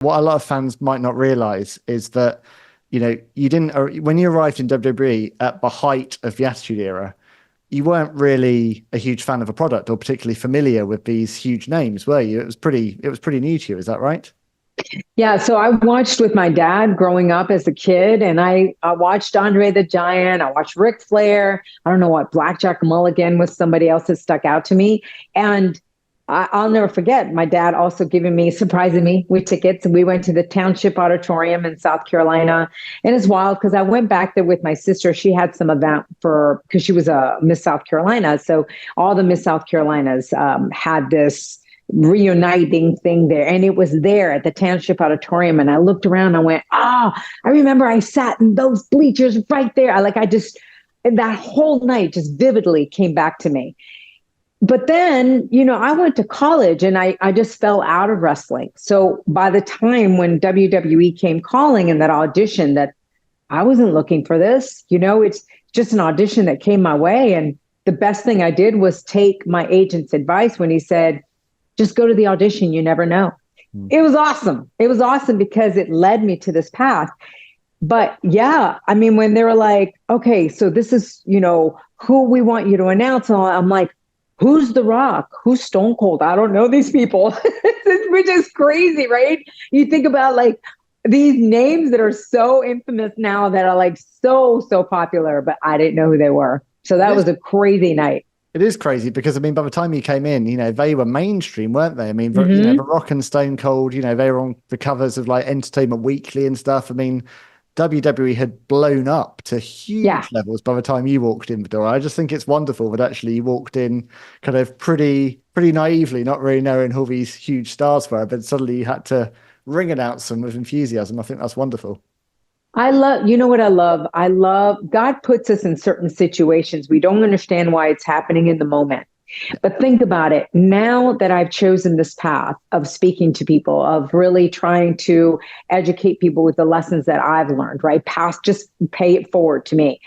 What a lot of fans might not realize is that, you didn't, when you arrived in WWE at the height of the Attitude Era, you weren't really a huge fan of a product or particularly familiar with these huge names, were you? It was pretty new to you. Is that right? Yeah, so I watched with my dad growing up as a kid, and I watched Andre the Giant. I watched Ric Flair. I don't know what Blackjack Mulligan was somebody else that stuck out to me. And I'll never forget my dad also surprising me with tickets. And we went to the Township Auditorium in South Carolina. And it's wild because I went back there with my sister. She had some event because she was a Miss South Carolina. So all the Miss South Carolinas had this reuniting thing there. And it was there at the Township Auditorium. And I looked around and I went, I remember I sat in those bleachers right there. And that whole night just vividly came back to me. But then, I went to college and I just fell out of wrestling. So by the time when WWE came calling in that audition, that I wasn't looking for this, it's just an audition that came my way. And the best thing I did was take my agent's advice when he said, just go to the audition. You never know. It was awesome. It was awesome because it led me to this path. But yeah, I mean, when they were like, okay, so this is, who we want you to announce. And I'm like, who's The Rock? Who's Stone Cold? I don't know these people, which is crazy, right? You think about like these names that are so infamous now that are like so popular, but I didn't know who they were. So that was a crazy night. It is crazy because, I mean, by the time you came in, they were mainstream, weren't they? I mean, The Rock and Stone Cold, they were on the covers of like Entertainment Weekly and stuff. I mean, WWE had blown up to huge levels by the time you walked in the door. I just think it's wonderful that actually you walked in kind of pretty naively, not really knowing who these huge stars were, but suddenly you had to ring announce them with enthusiasm. I think that's wonderful. You know what I love? I love God puts us in certain situations. We don't understand why it's happening in the moment. But think about it. Now that I've chosen this path of speaking to people, of really trying to educate people with the lessons that I've learned, right? Just pay it forward to me.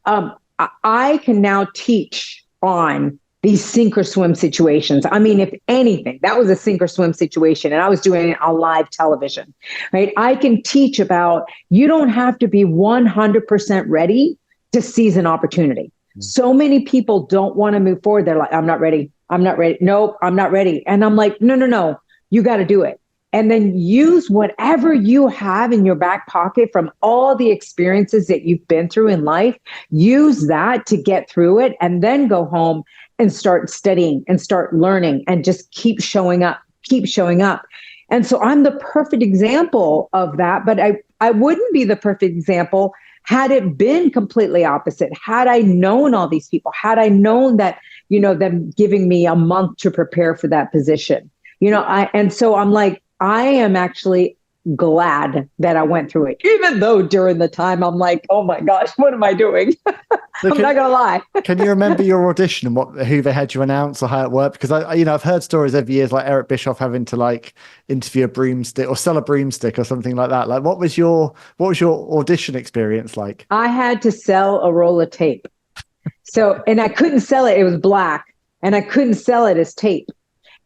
I can now teach on these sink or swim situations. I mean, if anything, that was a sink or swim situation, and I was doing it on live television, right? I can teach about you don't have to be 100% ready to seize an opportunity. So many people don't want to move forward. They're like, I'm not ready. I'm not ready. Nope, I'm not ready. And I'm like, no, you got to do it. And then use whatever you have in your back pocket from all the experiences that you've been through in life. Use that to get through it and then go home and start studying and start learning and just keep showing up. And so I'm the perfect example of that, but I wouldn't be the perfect example had it been completely opposite. Had I known all these people, had I known that, them giving me a month to prepare for that position, and so I'm like, I am actually glad that I went through it, even though during the time I'm like, oh my gosh, what am I doing? I'm not gonna lie. Can you remember your audition and who they had you announce or how it worked? Because I've heard stories over years like Eric Bischoff having to like interview a broomstick or sell a broomstick or something like that. Like, what was your audition experience like? I had to sell a roll of tape. So, and I couldn't sell it. It was black, and I couldn't sell it as tape.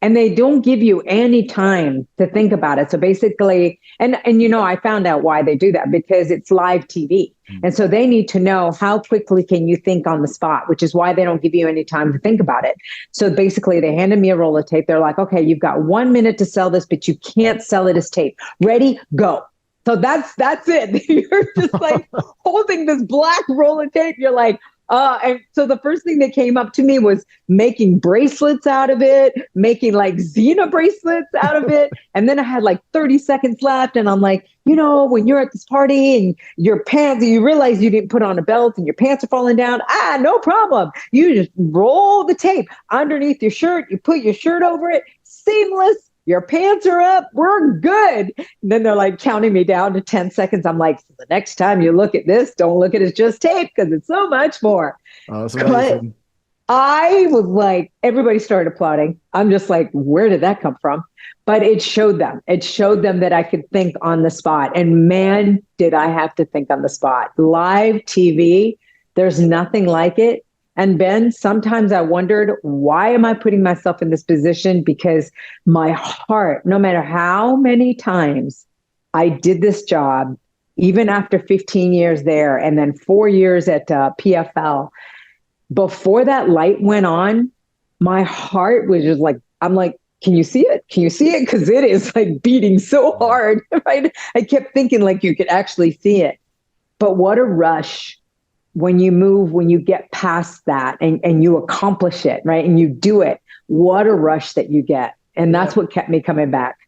And they don't give you any time to think about it. So basically, and I found out why they do that, because it's live TV. And so they need to know how quickly can you think on the spot, which is why they don't give you any time to think about it. So basically they handed me a roll of tape. They're like, okay, you've got 1 minute to sell this, but you can't sell it as tape. Ready, go. So that's it. You're just like holding this black roll of tape. You're like, and so the first thing that came up to me was making bracelets out of it, making like Xena bracelets out of it. And then I had like 30 seconds left. And I'm like, when you're at this party and your pants, you realize you didn't put on a belt and your pants are falling down. No problem. You just roll the tape underneath your shirt. You put your shirt over it. Seamless. Your pants are up. We're good. And then they're like counting me down to 10 seconds. I'm like, the next time you look at this, don't look at it as just tape because it's so much more. Oh, that's amazing. But I was like, everybody started applauding. I'm just like, where did that come from? But it showed them. It showed them that I could think on the spot. And man, did I have to think on the spot. Live TV, there's nothing like it. And Ben, sometimes I wondered, why am I putting myself in this position? Because my heart, no matter how many times I did this job even after 15 years there and then 4 years at PFL. Before that light went on, my heart was just like, I'm like, can you see it? Can you see it? Because it is like beating so hard. Right? I kept thinking like you could actually see it. But what a rush when you move, when you get past that and you accomplish it, right? And you do it. What a rush that you get. And that's what kept me coming back.